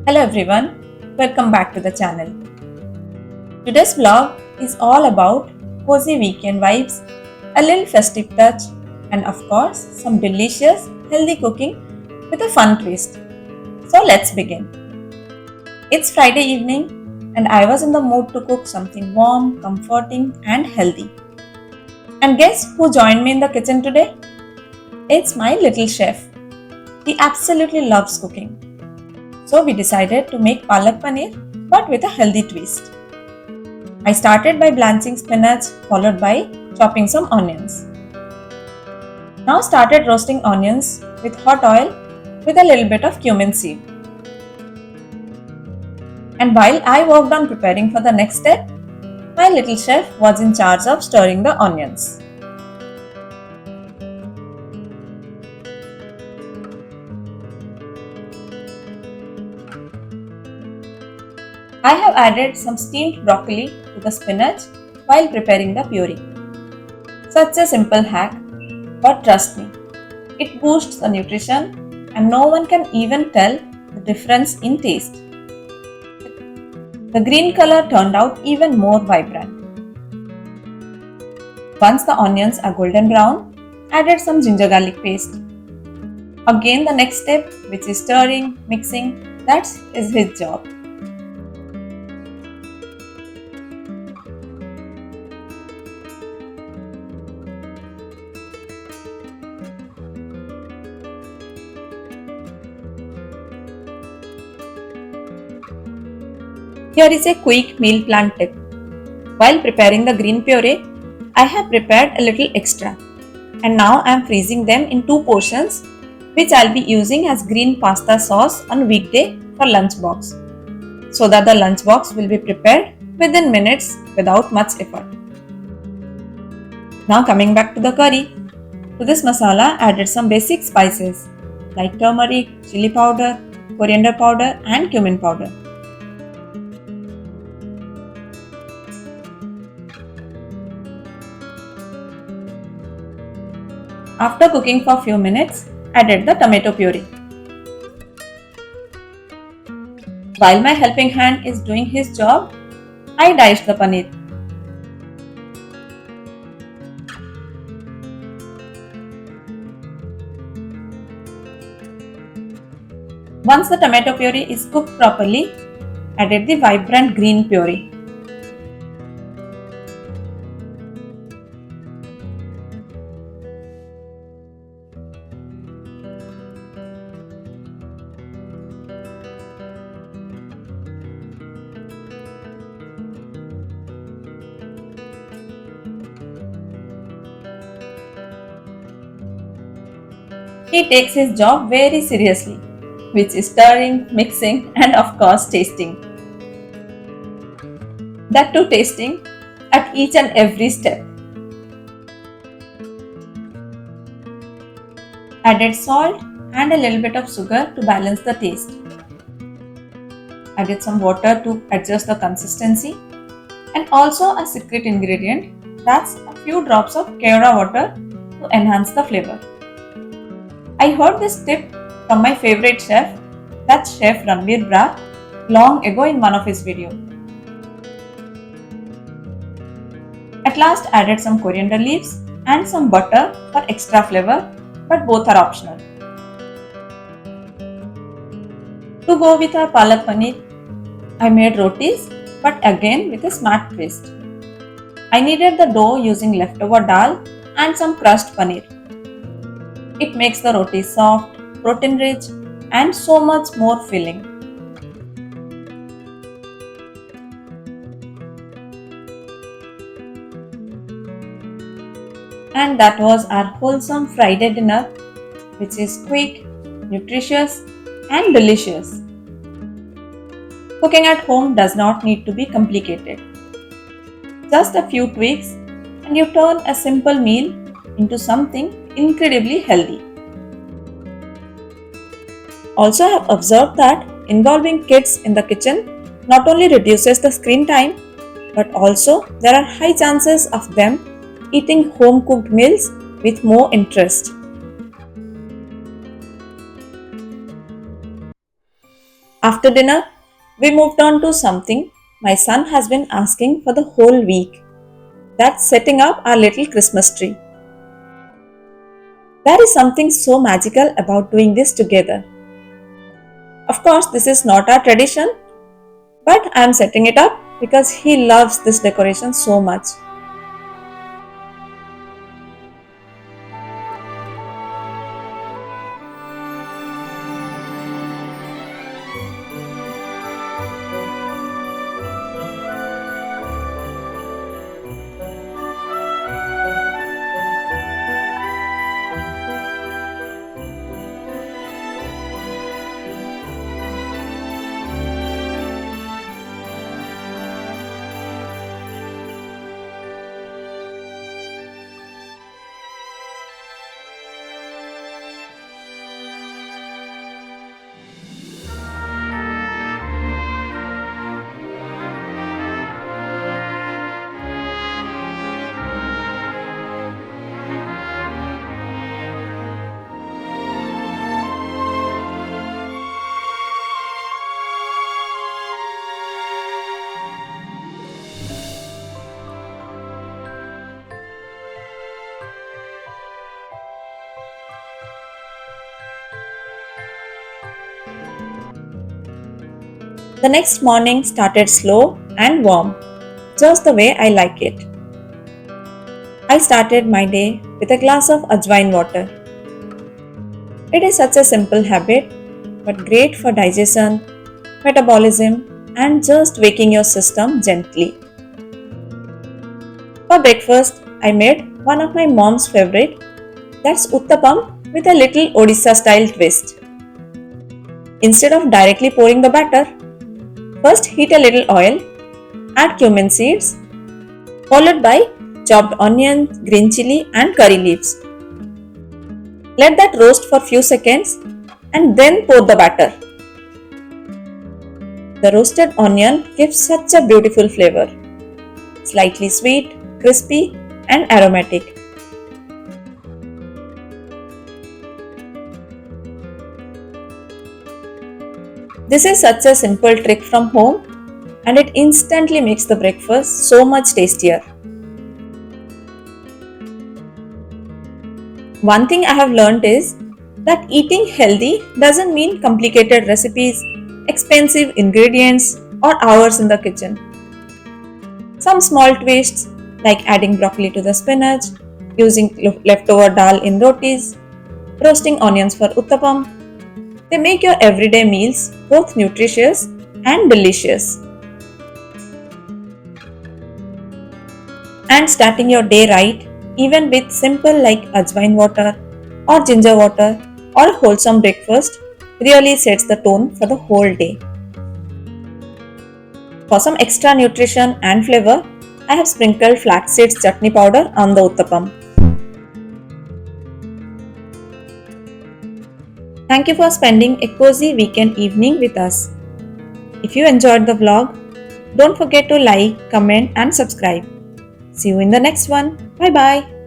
Hello everyone, welcome back to the channel. Today's vlog is all about cozy weekend vibes, a little festive touch, and of course, some delicious, healthy cooking with a fun twist. So let's begin. It's Friday evening, and I was in the mood to cook something warm, comforting, and healthy. And guess who joined me in the kitchen today? It's my little chef. He absolutely loves cooking. So we decided to make palak paneer but with a healthy twist. I started by blanching spinach followed by chopping some onions. Now started roasting onions with hot oil with a little bit of cumin seed. And while I worked on preparing for the next step, my little chef was in charge of stirring the onions. I have added some steamed broccoli to the spinach while preparing the puree. Such a simple hack, but trust me, it boosts the nutrition and no one can even tell the difference in taste. The green color turned out even more vibrant. Once the onions are golden brown, added some ginger garlic paste. Again the next step, which is stirring, mixing, that is his job. Here is a quick meal plan tip. While preparing the green puree, I have prepared a little extra and now I am freezing them in two portions which I will be using as green pasta sauce on weekday for lunchbox so that the lunchbox will be prepared within minutes without much effort. Now coming back to the curry. To this masala added some basic spices like turmeric, chili powder, coriander powder and cumin powder. After cooking for few minutes, added the tomato puree. While my helping hand is doing his job, I diced the paneer. Once the tomato puree is cooked properly, added the vibrant green puree. He takes his job very seriously, which is stirring, mixing, and of course tasting. That too tasting at each and every step. Added salt and a little bit of sugar to balance the taste. Added some water to adjust the consistency and also a secret ingredient, that's a few drops of Keora water to enhance the flavor. I heard this tip from my favorite chef, that's Chef Ranveer Brar, long ago in one of his videos. At last added some coriander leaves and some butter for extra flavor, but both are optional. To go with our palak paneer, I made rotis, but again with a smart twist. I kneaded the dough using leftover dal and some crushed paneer. It makes the roti soft, protein rich and so much more filling. And that was our wholesome Friday dinner, which is quick, nutritious and delicious. Cooking at home does not need to be complicated. Just a few tweaks and you turn a simple meal into something incredibly healthy. Also, I have observed that involving kids in the kitchen not only reduces the screen time, but also there are high chances of them eating home cooked meals with more interest. After dinner, we moved on to something my son has been asking for the whole week. That's setting up our little Christmas tree. There is something so magical about doing this together. Of course, this is not our tradition, but I am setting it up because he loves this decoration so much. The next morning started slow and warm, just the way I like it. I started my day with a glass of ajwain water. It is such a simple habit, but great for digestion, metabolism, and just waking your system gently. For breakfast, I made one of my mom's favorite, that's uttapam with a little Odisha style twist. Instead of directly pouring the batter, first heat a little oil, add cumin seeds, followed by chopped onion, green chili and curry leaves. Let that roast for few seconds and then pour the batter. The roasted onion gives such a beautiful flavor. Slightly sweet, crispy and aromatic. This is such a simple trick from home and it instantly makes the breakfast so much tastier. One thing I have learned is that eating healthy doesn't mean complicated recipes, expensive ingredients, or hours in the kitchen. Some small twists like adding broccoli to the spinach, using leftover dal in rotis, roasting onions for uttapam, they make your everyday meals both nutritious and delicious. And starting your day right, even with simple like ajwain water or ginger water or wholesome breakfast, really sets the tone for the whole day. For some extra nutrition and flavor, I have sprinkled flaxseed chutney powder on the uttapam. Thank you for spending a cozy weekend evening with us. If you enjoyed the vlog, don't forget to like, comment and subscribe. See you in the next one. Bye bye.